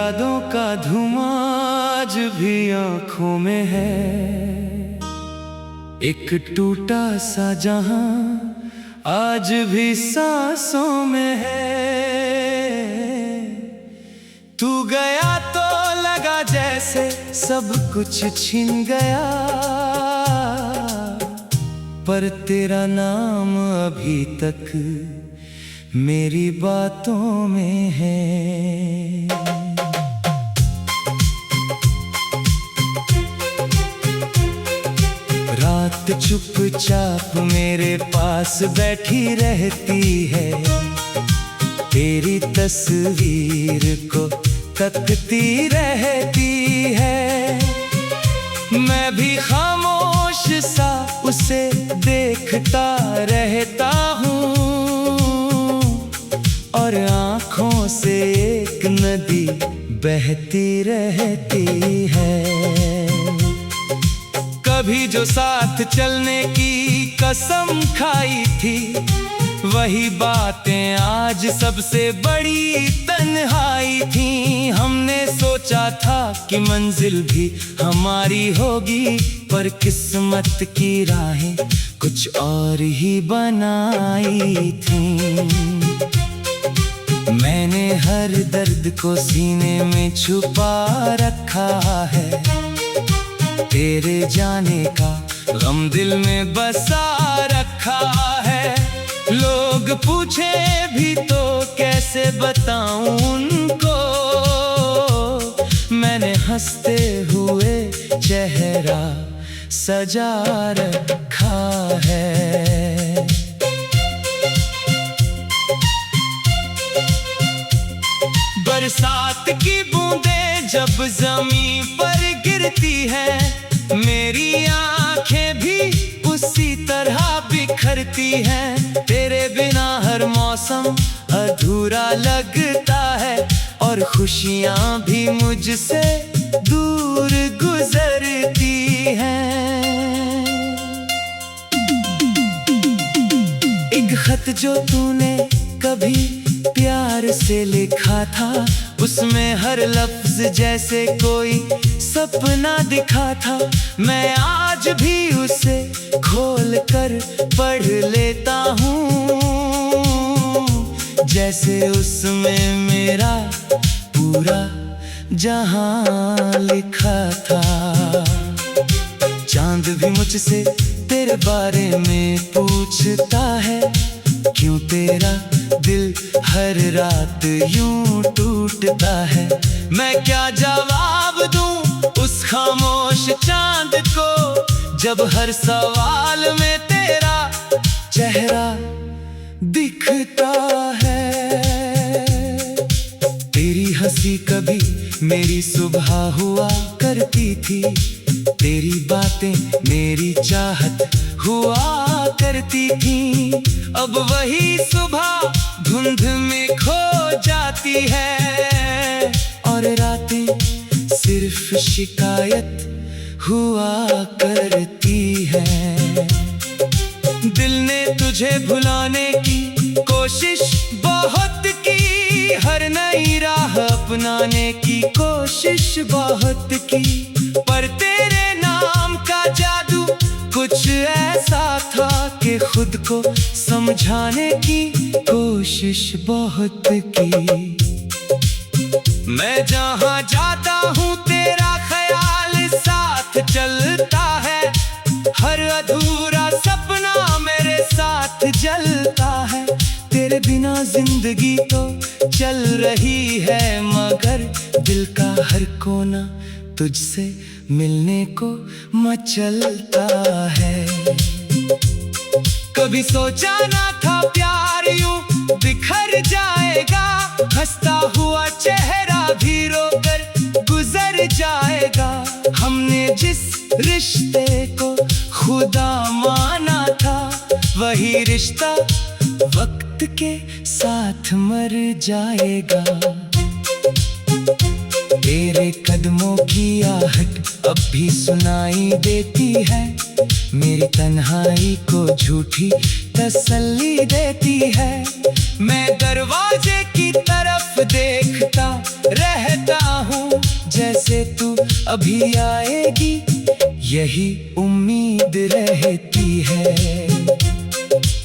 यादों का धुआं आज भी आंखों में है। एक टूटा सा जहां आज भी सांसों में है। तू गया तो लगा जैसे सब कुछ छिन गया, पर तेरा नाम अभी तक मेरी बातों में है। रात चुपचाप मेरे पास बैठी रहती है, तेरी तस्वीर को तकती रहती है। मैं भी खामोश सा उसे देखता रहता हूँ, और आँखों से एक नदी बहती रहती है। कभी जो साथ चलने की कसम खाई थी, वही बातें आज सबसे बड़ी तन्हाई थी। हमने सोचा था कि मंजिल भी हमारी होगी, पर किस्मत की राहें कुछ और ही बनाई थी। मैंने हर दर्द को सीने में छुपा रखा है, तेरे जाने का गम दिल में बसा रखा है। लोग पूछे भी तो कैसे बताऊं उनको, मैंने हंसते हुए चेहरा सजा रखा है। बरसात की बूंदें जब जमीन पर गिरती है, मेरी आंखें भी उसी तरह बिखरती हैं। तेरे बिना हर मौसम अधूरा लगता है, और खुशियां भी मुझसे दूर गुजरती हैं। एक खत जो तूने कभी प्यार से लिखा था, उसमें हर लफ्ज जैसे कोई सपना दिखा था। मैं आज भी उसे खोल कर पढ़ लेता हूँ, जैसे उसमें मेरा पूरा जहां लिखा था। चांद भी मुझसे तेरे बारे में पूछता है, क्यों तेरा दिल हर रात यूं टूटता है। मैं क्या जवाब दूं उस खामोश चांद को, जब हर सवाल में तेरा चेहरा दिखता है। तेरी हंसी कभी मेरी सुबह हुआ करती थी, तेरी बातें मेरी चाहत हुआ करती थी। अब वही सुबह धुंध में खो जाती है, और रातें सिर्फ शिकायत हुआ करती है। दिल ने तुझे भुलाने की कोशिश बहुत की, हर नई राह अपनाने की कोशिश बहुत की, पर तेरे नाम का जादू कुछ ऐसा था कि खुद को समझाने की कोशिश बहुत की। मैं जहां जाता हूँ तेरा ख्याल साथ चलता है, हर अधूरा सपना मेरे साथ जलता है। तेरे बिना जिंदगी तो चल रही है, मगर दिल का हर कोना तुझसे मिलने को मचलता है। कभी सोचा ना था प्यार यूं बिखर जाएगा, हंसता हुआ चेहरा भी रोकर गुजर जाएगा। हमने जिस रिश्ते को खुदा माना था, वही रिश्ता वक्त के साथ मर जाएगा। तेरे कदमों की आहट अब भी सुनाई देती है, मेरी तन्हाई को झूठी तसल्ली देती है। मैं दरवाजे की तरफ देखता रहता जैसे तू अभी आएगी, यही उम्मीद रहती है।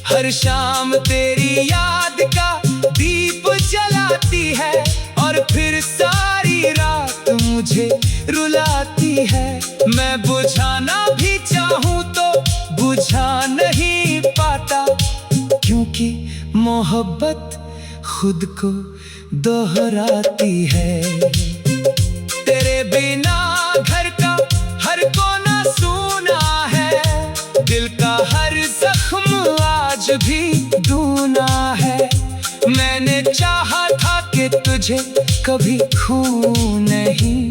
हर शाम तेरी याद का दीप जलाती है, और फिर सारी रात मुझे रुलाती है। मैं बुझाना भी चाहूं तो बुझा नहीं पाता, क्योंकि मोहब्बत खुद को दोहराती है। तेरे बिना घर का हर कोना सूना है, दिल का हर जख्म आज भी दूना है। मैंने चाहा था कि तुझे कभी खो नहीं,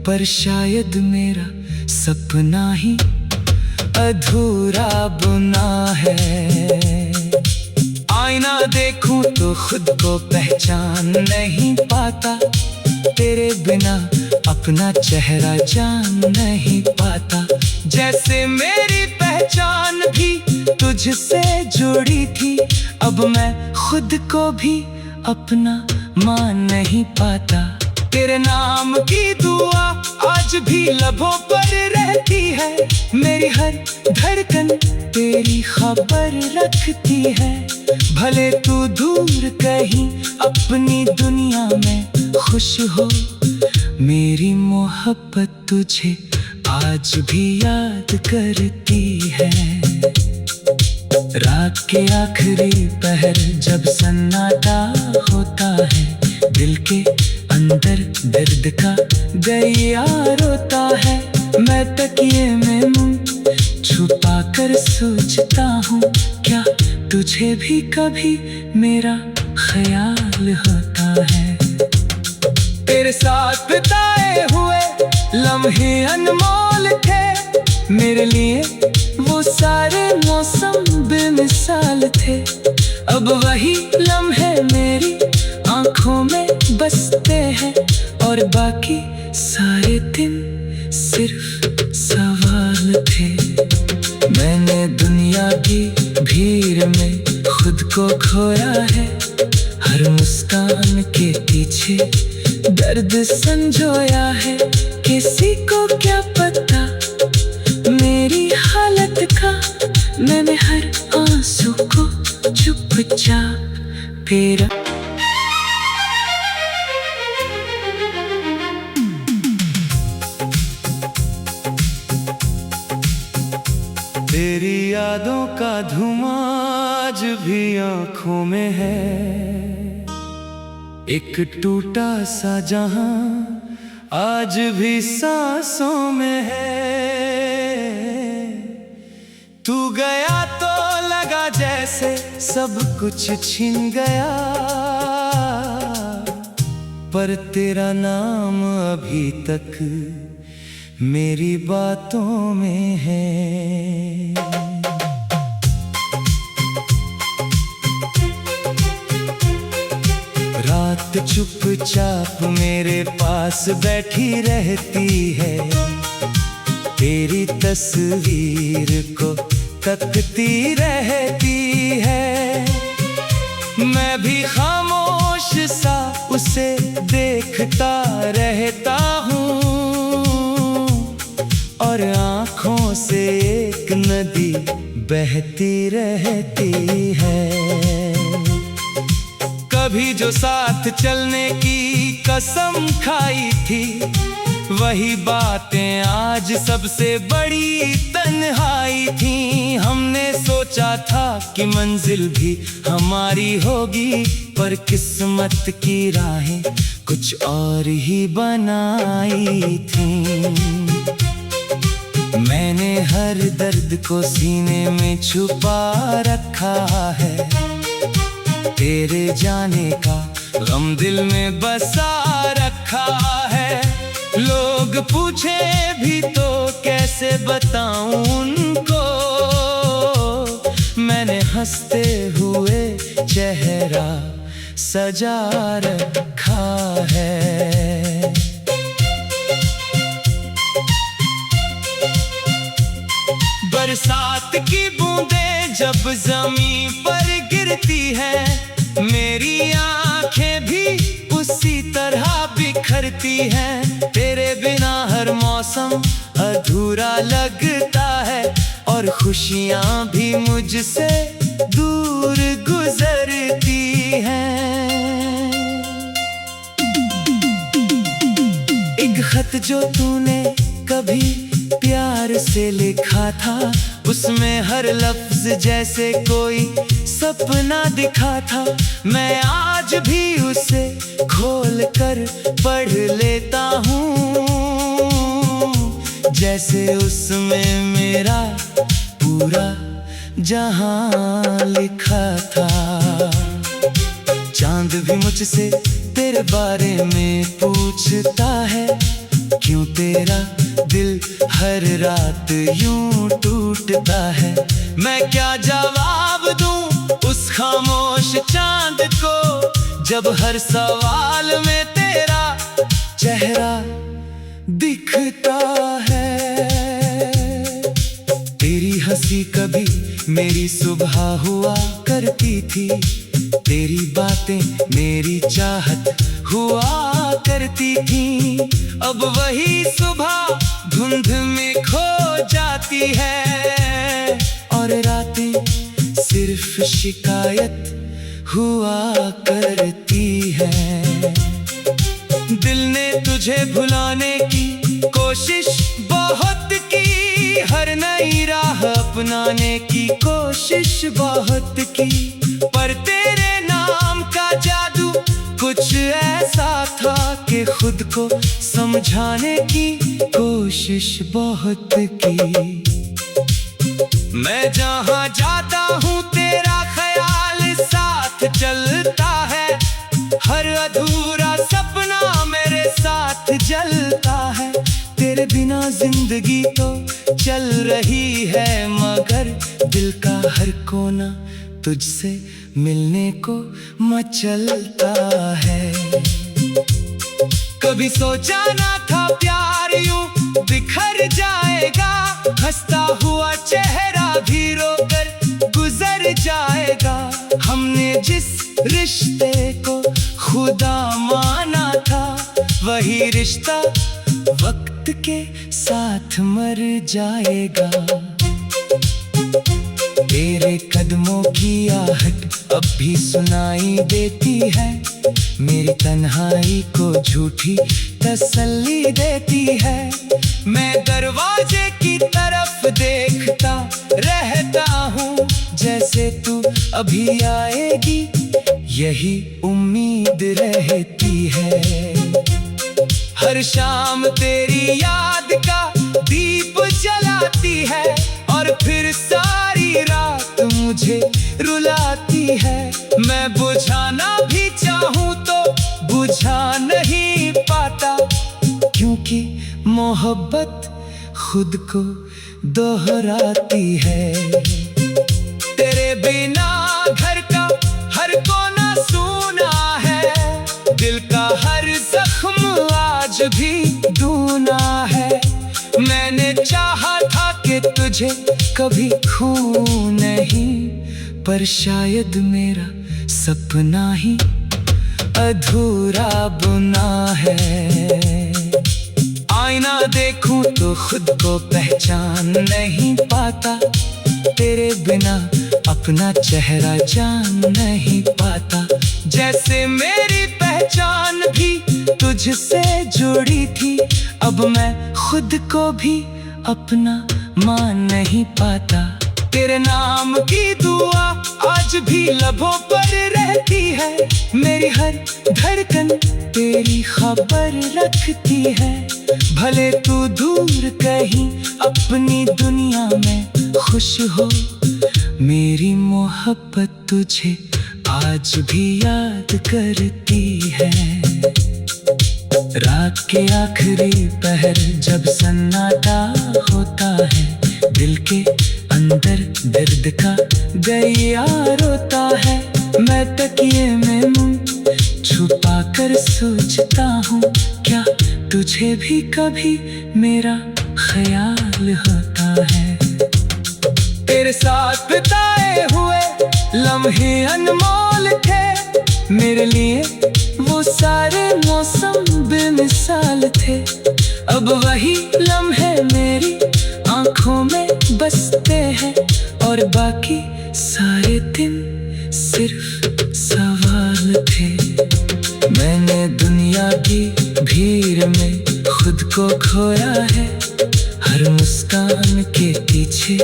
पर शायद मेरा सपना ही अधूरा बुना है। आईना देखूं तो खुद को पहचान नहीं पाता, तेरे बिना अपना चेहरा जान नहीं पाता। जैसे मेरी पहचान भी तुझसे जुड़ी थी, अब मैं खुद को भी अपना मान नहीं पाता। तेरे नाम की दुआ आज भी लबों पर रहती है, मेरी हर धड़कन तेरी खबर रखती है। भले तू दूर कहीं अपनी दुनिया में खुश हो, मेरी मोहब्बत तुझे आज भी याद करती है। रात के आखिरी पहर जब सन्नाटा होता है, दिल के अंदर दर्द का गैया रोता है। मैं तकिए में मुंह छुपा कर सोचता हूँ, क्या तुझे भी कभी मेरा ख्याल होता है। तेरे साथ बिताए हुए लम्हे अनमोल थे, मेरे लिए वो सारे मौसम बेमिसाल थे। अब वही लम्हे मेरी आंखों में बसते हैं, और बाकी सारे दिन सिर्फ सवाल थे। मैंने दुनिया की भीड़ में खुद को खोया है, हर मुस्कान के पीछे दर्द संजोया है। किसी को क्या पता मेरी हालत का, मैंने हर आंसू को चुपचाप फेरा। तेरी यादों का धुआं आज भी आंखों में है, एक टूटा सा जहां आज भी सांसों में है। तू गया तो लगा जैसे सब कुछ छिन गया, पर तेरा नाम अभी तक मेरी बातों में है। रात चुपचाप मेरे पास बैठी रहती है, तेरी तस्वीर को तकती रहती है। मैं भी खामोश सा उसे देखता रहता हूँ, और आँखों से एक नदी बहती रहती है। कभी जो साथ चलने की कसम खाई थी, वही बातें आज सबसे बड़ी तन्हाई थी। हमने सोचा था कि मंजिल भी हमारी होगी, पर किस्मत की राहें कुछ और ही बनाई थी। मैंने हर दर्द को सीने में छुपा रखा है, तेरे जाने का गम दिल में बसा रखा है। लोग पूछे भी तो कैसे बताऊं उनको, मैंने हंसते हुए चेहरा सजा रखा है। बरसात की बूंदें जब जमीन पर गिरती है, मेरी आंखें भी उसी तरह बिखरती हैं। तेरे बिना हर मौसम अधूरा लगता है और खुशियाँ भी मुझसे दूर गुजरती हैं। एक खत जो तूने कभी प्यार से लिखा था, उसमें हर लफ्ज जैसे कोई सपना दिखा था। मैं आज भी उसे खोल कर पढ़ लेता हूँ, जैसे उसमें मेरा पूरा जहां लिखा था। चांद भी मुझसे तेरे बारे में पूछता है, क्यों तेरा दिल हर रात यूं टूटता है। मैं क्या जवाब दूं उस खामोश चांद को, जब हर सवाल में तेरा चेहरा दिखता है। तेरी हंसी कभी मेरी सुबह हुआ करती थी, तेरी बातें मेरी चाहत हुआ करती थी। अब वही सुबह धुंध में खो जाती है और रातें सिर्फ शिकायत हुआ करती है। दिल ने तुझे भुलाने की कोशिश बहुत की, हर नई राह अपनाने की कोशिश बहुत की, पर तेरे नाम का जादू कुछ ऐसा था कि खुद को समझाने की कोशिश बहुत की। मैं जहाँ जाता हूँ तेरा ख्याल साथ चलता है, हर अधूरा सपना मेरे साथ जलता है। तेरे बिना जिंदगी तो चल रही है, मगर दिल का हर कोना तुझसे मिलने को मचलता है। कभी सोचा ना था प्यार यूं बिखर जाएगा, हंसता हुआ चेहरा भी रोकर गुजर जाएगा। हमने जिस रिश्ते को खुदा माना था, वही रिश्ता वक्त के साथ मर जाएगा। तेरे कदमों की आहट अब भी सुनाई देती है, मेरी तन्हाई को झूठी तसल्ली देती है। मैं दरवाजे की तरफ देखता रहता हूँ, जैसे तू अभी आएगी यही उम्मीद रहती है। हर शाम तेरी याद का दीप जलाती है और फिर सारी रात मुझे रुलाती है। मैं बुझाना भी चाहूँ तो बुझा नहीं पाता, क्योंकि मोहब्बत खुद को दोहराती है। तेरे बिना घर का हर कोना सूना है, दिल का हर जख्म आज भी दूना है। मैंने चाहा था कि तुझे कभी खो नहीं, पर शायद मेरा सपना ही अधूरा बुना है। आईना देखूं तो खुद को पहचान नहीं पाता, तेरे बिना अपना चेहरा जान नहीं पाता। जैसे मेरी पहचान भी तुझसे जुड़ी थी, अब मैं खुद को भी अपना मान नहीं पाता। तेरे नाम की दुआ आज भी लबों पर रहती है, मेरी हर धड़कन तेरी खबर रखती है। भले तू दूर कहीं अपनी दुनिया में खुश हो, मेरी मोहब्बत तुझे आज भी याद करती है। रात के आखिरी पहर जब सन्नाटा होता है, दिल के अंदर दर्द का गैया रोता है। मैं तकिए में मुंह छुपा कर सोचता हूँ, क्या तुझे भी कभी मेरा ख्याल होता है। तेरे साथ बिताए हुए लम्हे अनमोल थे, मेरे लिए वो सारे मौसम बेमिसाल थे। अब वही लम्हे मेरी आंखों में बसते हैं, और बाकी सारे दिन सिर्फ सवाल थे। मैंने दुनिया की भीड़ में खुद को खोया है, हर मुस्कान के पीछे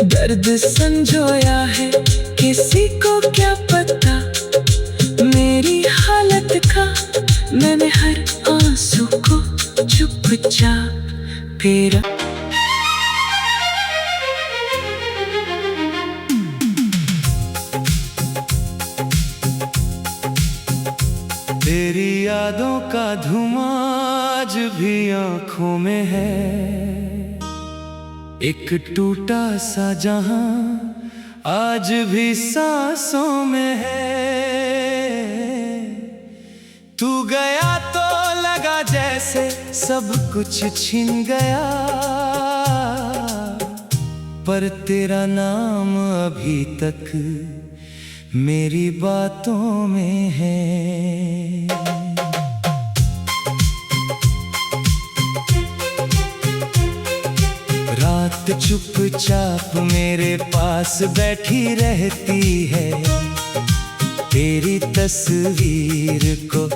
दर्द संजोया है। किसी को क्या पता मेरी हालत का, मैंने हर आंसू को चुपचाप फेरा। तेरी यादों का धुआं आज भी आंखों में है, एक टूटा सा जहां आज भी सांसों में है। तू गया तो लगा जैसे सब कुछ छिन गया, पर तेरा नाम अभी तक मेरी बातों में है। रात चुपचाप मेरे पास बैठी रहती है, तेरी तस्वीर को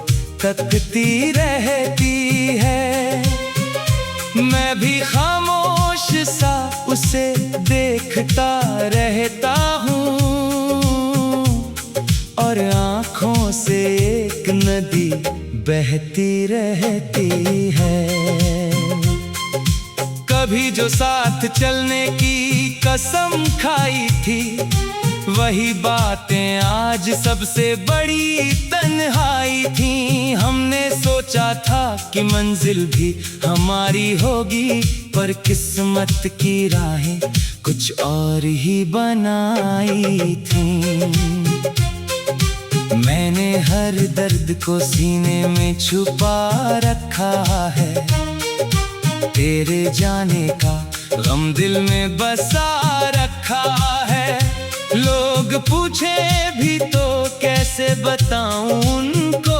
तकती रहती है। मैं भी खामोश सा उसे देखता रहता हूँ, और आँखों से एक नदी बहती रहती है। कभी जो साथ चलने की कसम खाई थी, वही बातें आज सबसे बड़ी तन्हाई थी। हमने सोचा था कि मंजिल भी हमारी होगी, पर किस्मत की राहें कुछ और ही बनाई थी। मैंने हर दर्द को सीने में छुपा रखा है, तेरे जाने का गम दिल में बसा रखा है। लोग पूछे भी तो कैसे बताऊं उनको,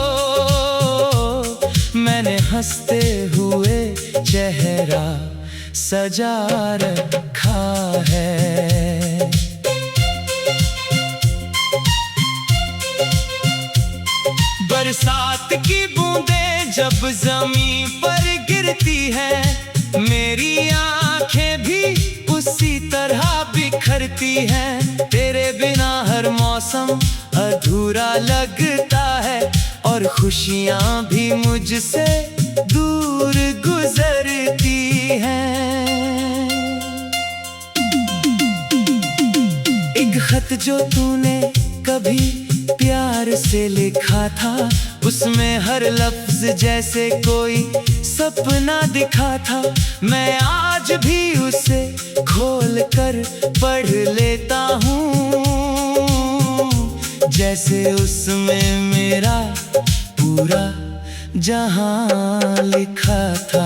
मैंने हंसते हुए चेहरा सजा रखा है। बरसात की बूंदें जब जमीन पर गिरती है, मेरी आंखें भी उसी तरह बिखरती हैं। तेरे बिना हर मौसम अधूरा लगता है, और खुशियां भी मुझसे दूर गुजरती हैं। एक खत जो तूने कभी प्यार से लिखा था, उसमें हर लफ्ज जैसे कोई सपना दिखा था। मैं आज भी उसे खोल कर पढ़ लेता हूँ, जैसे उसमें मेरा पूरा जहां लिखा था।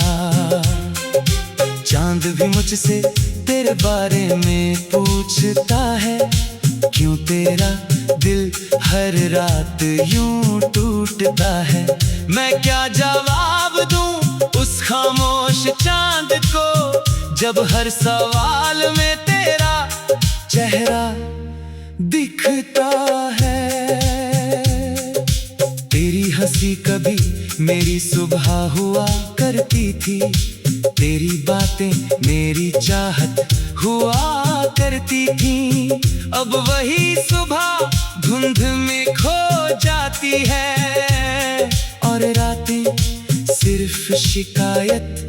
चांद भी मुझसे तेरे बारे में पूछता है, क्यों तेरा दिल हर रात यूं टूटता है। मैं क्या जवाब दूं उस खामोश चांद को, जब हर सवाल में तेरा चेहरा दिखता है। तेरी हंसी कभी मेरी सुबह हुआ करती थी, तेरी बातें मेरी चाहत हुआ करती थी। अब वही सुबह धुंध में खो जाती है, और रातें सिर्फ शिकायत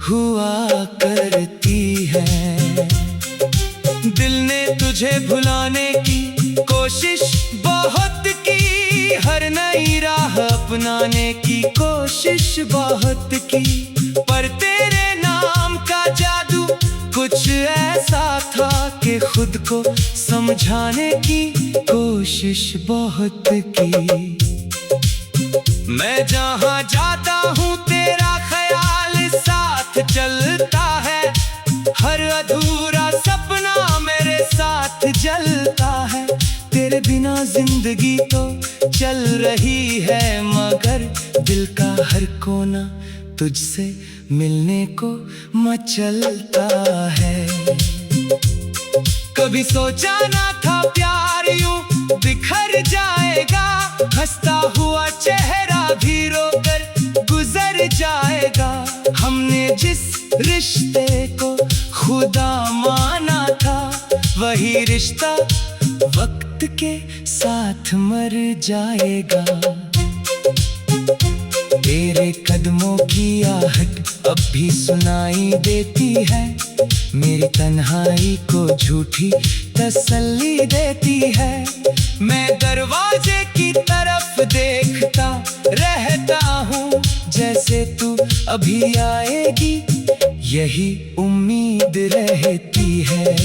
हुआ करती है। दिल ने तुझे भुलाने की कोशिश बहुत की, हर नई राह अपनाने की कोशिश बहुत की, पर तेरे नाम का जादू कुछ ऐसा था कि खुद को समझाने की कोशिश बहुत की। मैं जहाँ जाता हूँ तेरा ख्याल साथ चलता है, हर अधूरा सपना मेरे साथ जलता है। तेरे बिना जिंदगी तो चल रही है, मगर दिल का हर कोना तुझसे मिलने को मचलता है। कभी सोचा ना था प्यार यूं बिखर जाएगा, हंसता हुआ चेहरा भी रोकर गुजर जाएगा। हमने जिस रिश्ते को खुदा माना था, वही रिश्ता वक्त के साथ मर जाएगा। तेरे कदमों की आहट अब भी सुनाई देती है, मेरी तन्हाई को झूठी तसल्ली देती है। मैं दरवाजे की तरफ देखता रहता हूँ, जैसे तू अभी आएगी यही उम्मीद रहती है।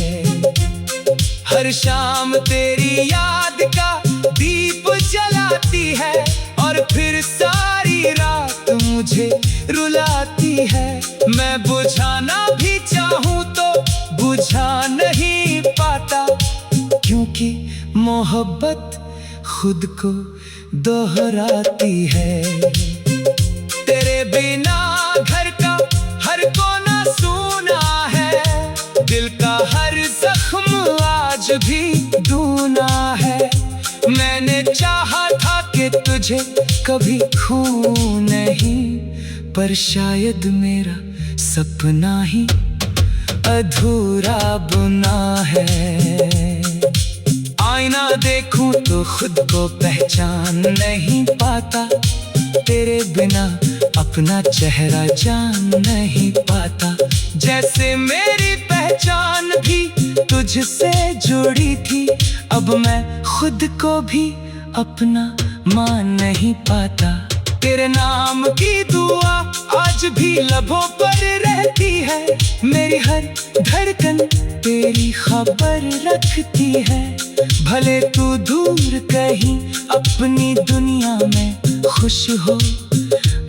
हर शाम तेरी याद का दीप जलाती है, और फिर सारी रात मुझे रुलाती है। मैं बुझाना भी चाहूँ तो बुझा नहीं पाता, क्योंकि मोहब्बत खुद को दोहराती है। तेरे बिना घर का हर कोना सूना है, दिल का हर जख्म आज भी दूना है। मैंने चाहा था कि तुझे कभी खो नहीं, पर शायद मेरा सपना ही अधूरा बुना है। आईना देखूं तो खुद को पहचान नहीं पाता, तेरे बिना अपना चेहरा जान नहीं पाता। जैसे मेरी पहचान भी तुझसे जुड़ी थी, अब मैं खुद को भी अपना मान नहीं पाता। तेरे नाम की दुआ आज भी लबों पर रहती है, मेरी हर धड़कन तेरी खबर रखती है। भले तू दूर कहीं अपनी दुनिया में खुश हो,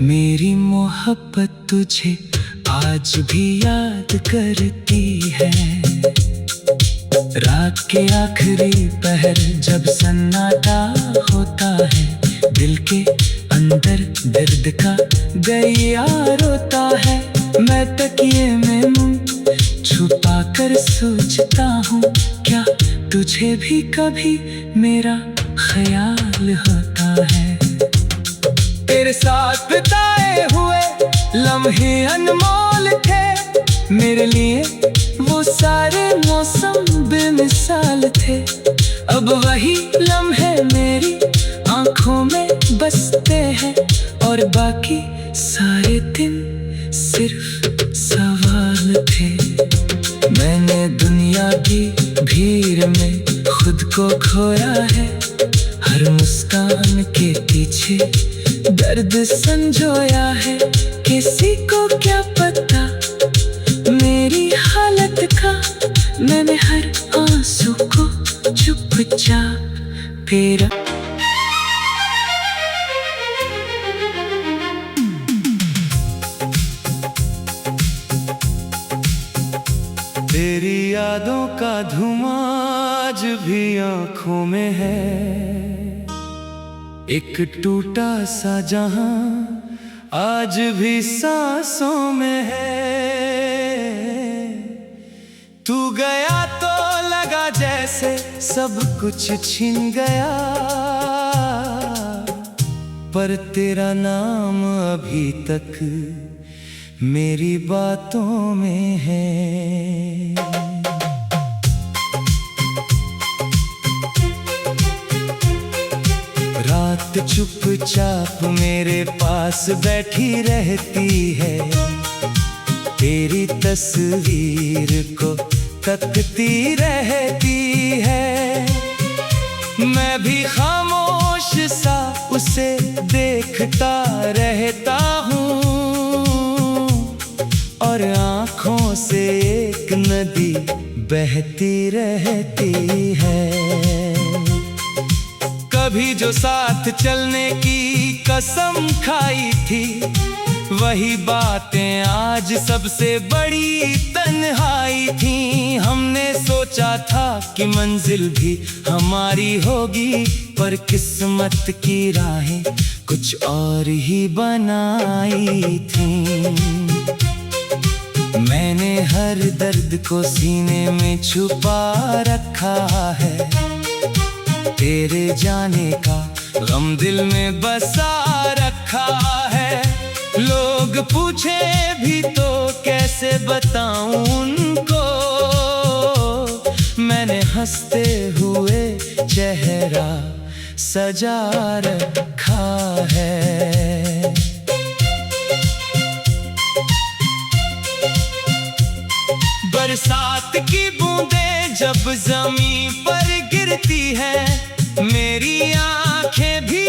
मेरी मोहब्बत तुझे आज भी याद करती है। रात के आखिरी पहर जब सन्नाटा होता है, दिल के अंदर दर्द का गैया रोता है। मैं तकिए में मुंह छुपा कर सोचता हूँ, क्या तुझे भी कभी मेरा ख्याल होता है। तेरे साथ बिताए हुए लम्हे अनमोल थे, मेरे लिए वो सारे मौसम बेमिसाल थे। अब वही लम्हे मेरी आंखों में बसते हैं, और बाकी सारे दिन सिर्फ सवाल थे। मैंने दुनिया की भीड़ में खुद को खोया है, हर मुस्कान के पीछे दर्द संजोया है। किसी को क्या पता मेरी हालत का, मैंने हर आंसू को चुपचाप फेरा। तेरी यादों का धुआं आज भी आंखों में है, एक टूटा सा जहां आज भी सांसों में है। तू गया तो लगा जैसे सब कुछ छिन गया, पर तेरा नाम अभी तक मेरी बातों में है। रात चुपचाप मेरे पास बैठी रहती है, तेरी तस्वीर को तकती रहती है। मैं भी खामोश सा उसे देखता रहता हूँ, और आँखों से एक नदी बहती रहती है। कभी जो साथ चलने की कसम खाई थी, वही बातें आज सबसे बड़ी तन्हाई थी। हमने सोचा सोचा था कि मंजिल भी हमारी होगी, पर किस्मत की राहें कुछ और ही बनाई थी। मैंने हर दर्द को सीने में छुपा रखा है, तेरे जाने का गम दिल में बसा रखा है। लोग पूछे भी तो कैसे बताऊं उनको, मैंने हंसते हुए चेहरा सजा रखा है। बरसात की बूंदें जब जमीन पर गिरती है, मेरी आंखें भी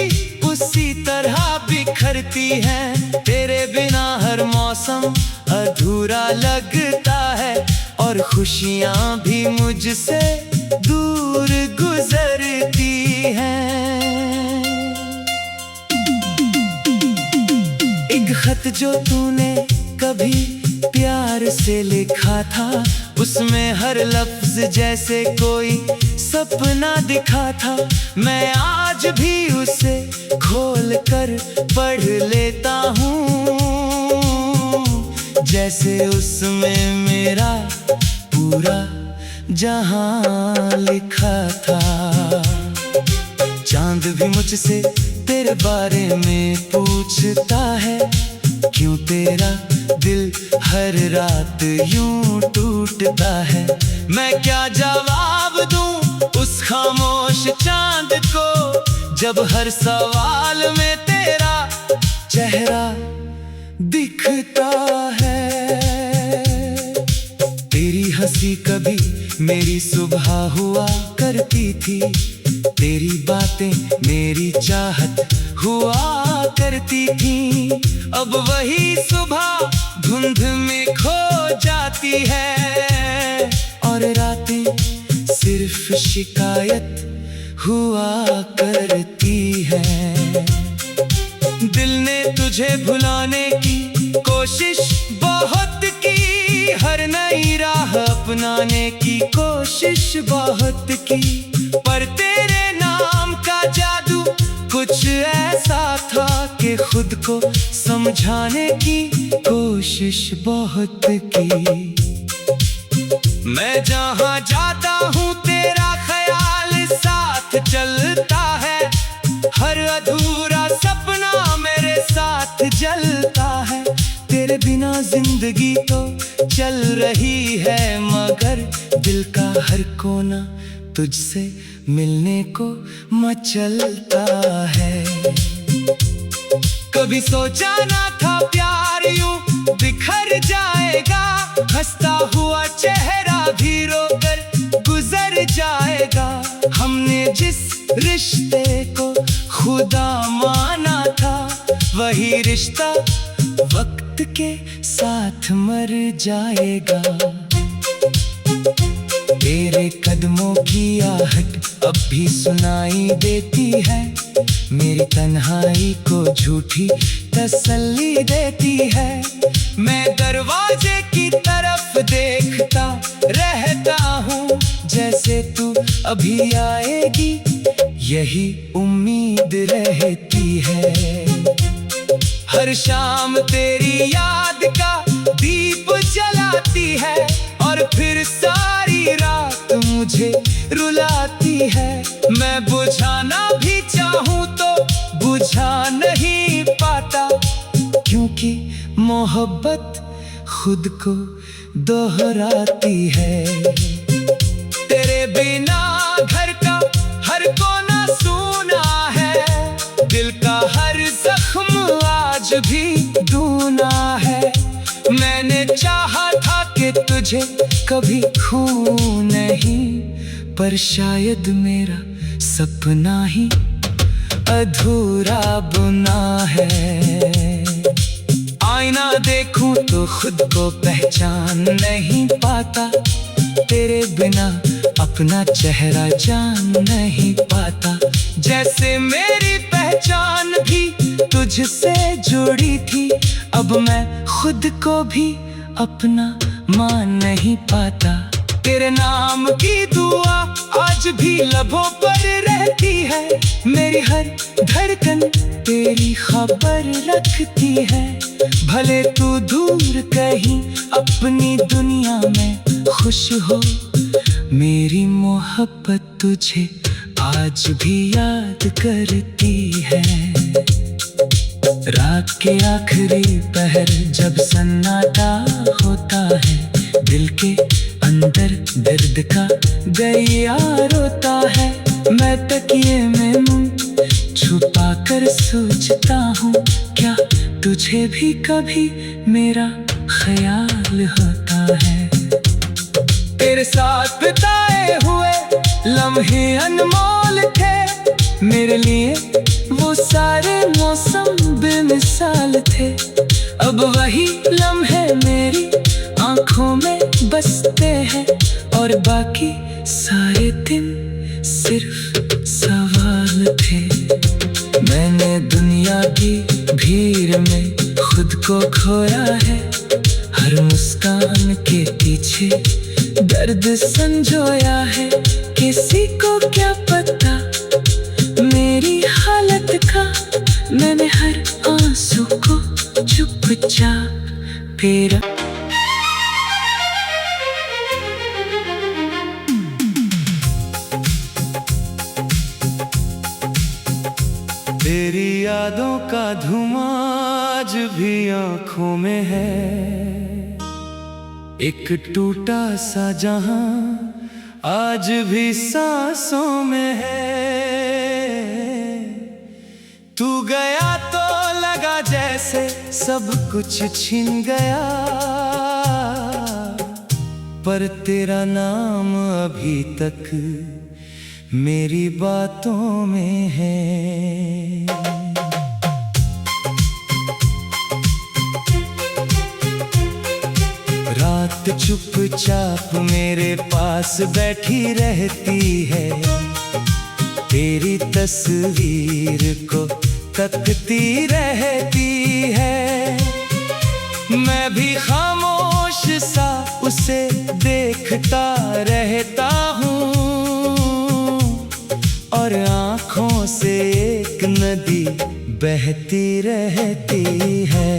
उसी तरह बिखरती हैं। तेरे बिना हर मौसम अधूरा लगता है, और खुशियां भी मुझसे दूर गुजरती हैं। एक खत जो तूने कभी प्यार से लिखा था, उसमें हर लफ्ज जैसे कोई सपना दिखा था। मैं आज भी उसे खोल कर पढ़ लेता हूँ, जैसे उसमें मेरा पूरा जहां लिखा था। चांद भी मुझसे तेरे बारे में पूछता है, क्यों तेरा दिल हर रात यूं टूटता है। मैं क्या जवाब दूं उस खामोश चांद को, जब हर सवाल में तेरा चेहरा दिखता है। तेरी हंसी कभी मेरी सुबह हुआ करती थी, तेरी बातें मेरी चाहत हुआ करती थी। अब वही सुबह धुंध में खो जाती है, और रातें सिर्फ शिकायत हुआ करती है। दिल ने तुझे भुलाने की कोशिश बहुत की, हर नई राह अपनाने की कोशिश बहुत की, पर तेरे नाम का जादू कुछ ऐसा था कि खुद को समझाने की कोशिश बहुत की। मैं जहां जाता हूँ तेरा ख्याल साथ चलता है, हर अधूरा सपना मेरे साथ जलता है। तेरे बिना जिंदगी तो चल रही है, मगर दिल का हर कोना तुझसे मिलने को मचलता है। कभी सोचा ना था प्यार यूं बिखर जाएगा, हंसता हुआ चेहरा भी रोकर गुजर जाएगा। हमने जिस रिश्ते को खुदा माना था, वही रिश्ता वक्त के साथ मर जाएगा। तेरे कदमों की आहट अब भी सुनाई देती है, मेरी तन्हाई को झूठी तसल्ली देती है। मैं दरवाजे की तरफ देखता रहता हूँ, जैसे तू अभी आएगी यही उम्मीद रहती है। हर शाम तेरी याद का दीप जलाती है, और फिर सारी रात मुझे रुलाती है। मैं बुझाना भी चाहूँ तो बुझा नहीं पाता, क्योंकि मोहब्बत खुद को दोहराती है। तेरे बिना घर का हर कोना सूना है, दिल का हर जख्म आज भी दूना है। मैंने चाहा था कि तुझे कभी खो नहीं, पर शायद मेरा सपना ही अधूरा बुना है। आईना देखूं तो खुद को पहचान नहीं पाता, तेरे बिना अपना चेहरा जान नहीं पाता। जैसे मेरी पहचान भी तुझसे जुड़ी थी, अब मैं खुद को भी अपना मान नहीं पाता। तेरे नाम की दुआ आज भी लबों पर रहती है। मेरी हर धड़कन तेरी खबर रखती है। भले तू दूर कहीं अपनी दुनिया में खुश हो, मेरी मोहब्बत तुझे आज भी याद करती है। रात के आखिरी पहर जब सन्नाटा होता है, दिल के अंदर दर्द का गैया रोता है। मैं तकिए में मुंह छुपा कर सोचता हूँ, क्या तुझे भी कभी मेरा ख्याल होता है। तेरे साथ बिताए हुए लम्हे अनमोल थे, मेरे लिए वो सारे मौसम बेमिसाल थे। अब वही लम्हे मेरी आंखों में बसते हैं, और बाकी सारे दिन सिर्फ सवाल थे। मैंने दुनिया की भीड़ में खुद को खोया है, हर मुस्कान के पीछे दर्द संजोया है। किसी को क्या पता मेरी हालत का, मैंने हर आंसू को चुपचाप फेरा। तेरी यादों का धुआं आज भी आंखों में है। एक टूटा सा जहां आज भी सांसों में है। तू गया तो लगा जैसे सब कुछ छिन गया, पर तेरा नाम अभी तक मेरी बातों में है। रात चुपचाप मेरे पास बैठी रहती है, तेरी तस्वीर को तकती रहती है। मैं भी खामोश सा उसे देखता रहता हूँ, और आँखों से एक नदी बहती रहती है।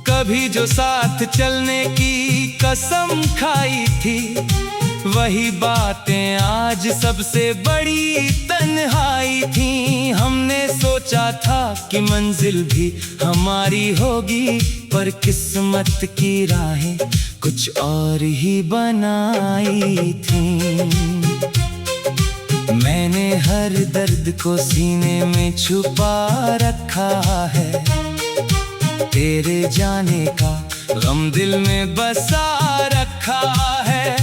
कभी जो साथ चलने की कसम खाई थी, वही बातें आज सबसे बड़ी तन्हाई थी। हमने सोचा था कि मंजिल भी हमारी होगी, पर किस्मत की राहें कुछ और ही बनाई थी। मैंने हर दर्द को सीने में छुपा रखा है, तेरे जाने का गम दिल में बसा रखा है।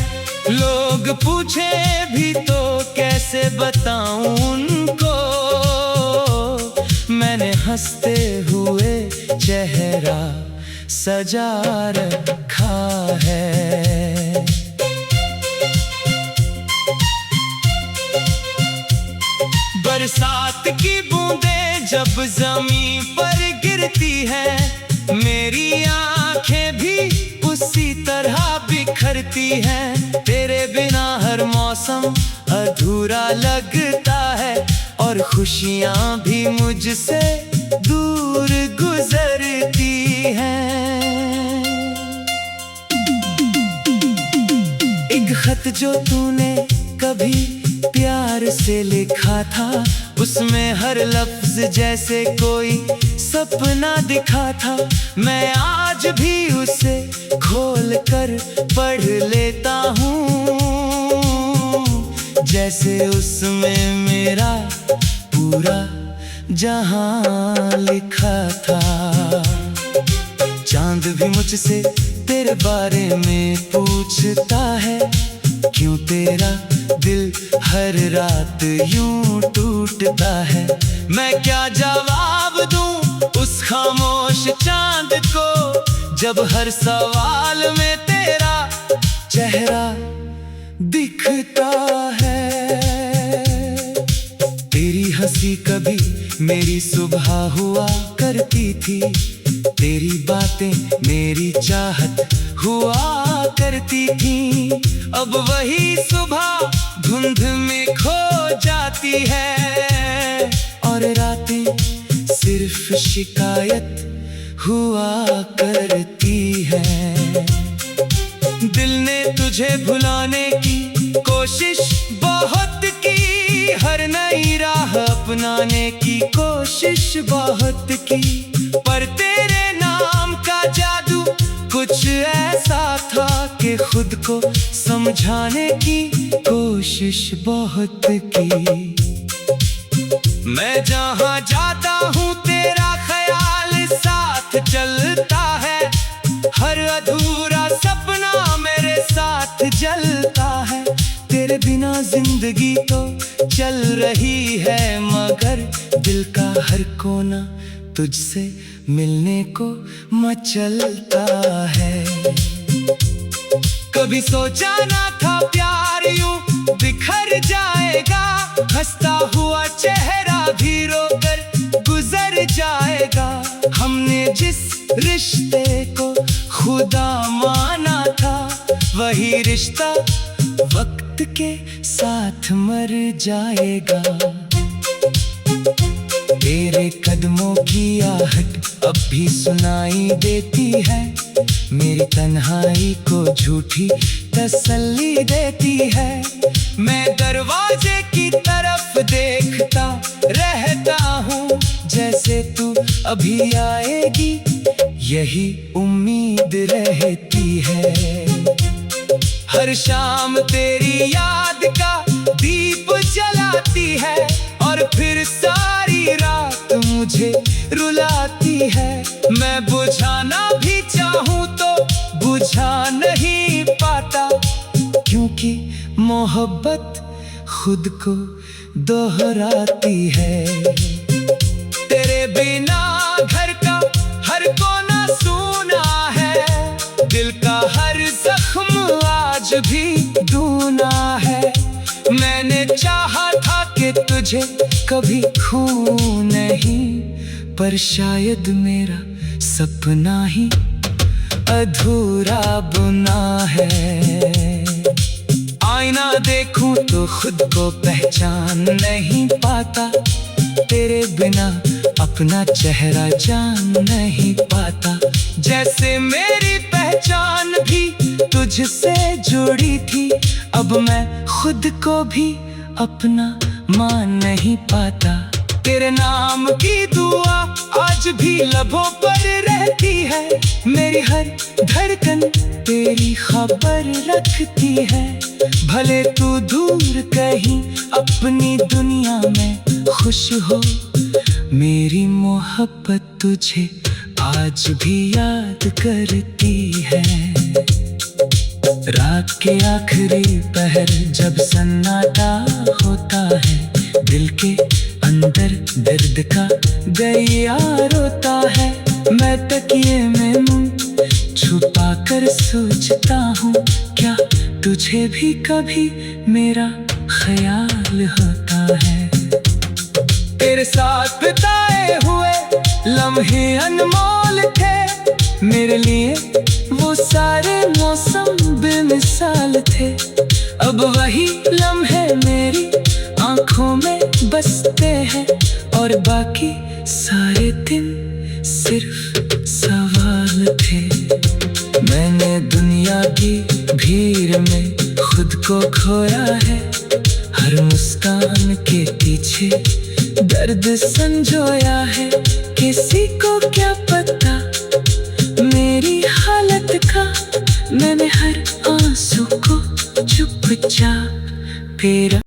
लोग पूछे भी तो कैसे बताऊं उनको, मैंने हंसते हुए चेहरा सजा रखा है। बरसात की बूंदें जब जमीन पर गिरती है, मेरी आंखें भी उसी तरह बिखरती हैं। तेरे बिना हर मौसम अधूरा लगता है, और खुशियां भी मुझसे दूर गुजरती हैं। एक खत जो तूने कभी प्यार से लिखा था, उसमें हर लफ्ज जैसे कोई सपना दिखा था। मैं आज भी उसे खोल कर पढ़ लेता हूँ, जैसे उसमें मेरा पूरा जहां लिखा था। चांद भी मुझसे तेरे बारे में पूछता है, क्यों तेरा दिल हर रात यूं टूटता है। मैं क्या जवाब दूं उस खामोश चांद को, जब हर सवाल में तेरा चेहरा दिखता है। तेरी हंसी कभी मेरी सुबह हुआ करती थी, तेरी बातें मेरी चाहत हुआ करती थी, अब वही सुबह धुंध में खो जाती है। और रातें सिर्फ शिकायत हुआ करती है। दिल ने तुझे भुलाने की कोशिश बहुत की, हर नई राह अपनाने की कोशिश बहुत की, पर तेरे नाम का जादू कुछ ऐसा था कि खुद को समझाने की कोशिश बहुत की। मैं जहाँ जाता हूँ तेरा ख्याल साथ चलता है, हर अधूरा सपना मेरे साथ जलता है। तेरे बिना जिंदगी तो चल रही है, मगर दिल का हर कोना तुझसे मिलने को मचलता है। कभी सोचा ना था प्यार यूं बिखर जाएगा, हंसता हुआ चेहरा भी रोकर गुजर जाएगा। हमने जिस रिश्ते को खुदा माना था, वही रिश्ता वक्त के साथ मर जाएगा। तेरे कदमों की आहट अब भी सुनाई देती है, मेरी तन्हाई को झूठी तसल्ली देती है। मैं दरवाजे की तरफ देखता रहता हूँ, जैसे तू अभी आएगी यही उम्मीद रहती है। हर शाम तेरी याद का दीप जलाती है, और फिर सारी रात मुझे रुलाती है। मैं बुझाना भी चाहूँ तो बुझा नहीं पाता, क्योंकि मोहब्बत खुद को दोहराती है। तेरे बिना घर का हर कोना सूना है, दिल का हर जख्म आज भी दूना है। मैंने चाहा था कि तुझे कभी खो नहीं, पर शायद मेरा सपना ही अधूरा बुना है। आईना देखूं तो खुद को पहचान नहीं पाता, तेरे बिना अपना चेहरा जान नहीं पाता। जैसे मेरी पहचान भी तुझसे जुड़ी थी, अब मैं खुद को भी अपना मान नहीं पाता। तेरे नाम की दुआ आज भी लबों पर रहती है, मेरी हर धड़कन तेरी खबर रखती है। भले तू दूर कहीं अपनी दुनिया में खुश हो, मेरी मोहब्बत तुझे आज भी याद करती है। रात के आखिरी पहर जब सन्नाटा होता है, दिल के अंदर दर्द का गैया रोता है। मैं तकिए में मुंह छुपा कर सोचता हूँ, क्या तुझे भी कभी मेरा ख्याल होता है। तेरे साथ बिताए हुए लम्हे अनमोल थे, मेरे लिए वो सारे मौसम बेमिसाल थे। अब वही लम्हे मेरी आंखों में बसते हैं, और बाकी सारे दिन सिर्फ सवाल थे। मैंने दुनिया की भीड़ में खुद को खोया है, हर मुस्कान के पीछे दर्द संजोया है। किसी को क्या पता मेरी हालत का, मैंने हर आंसू को चुपचाप फेरा।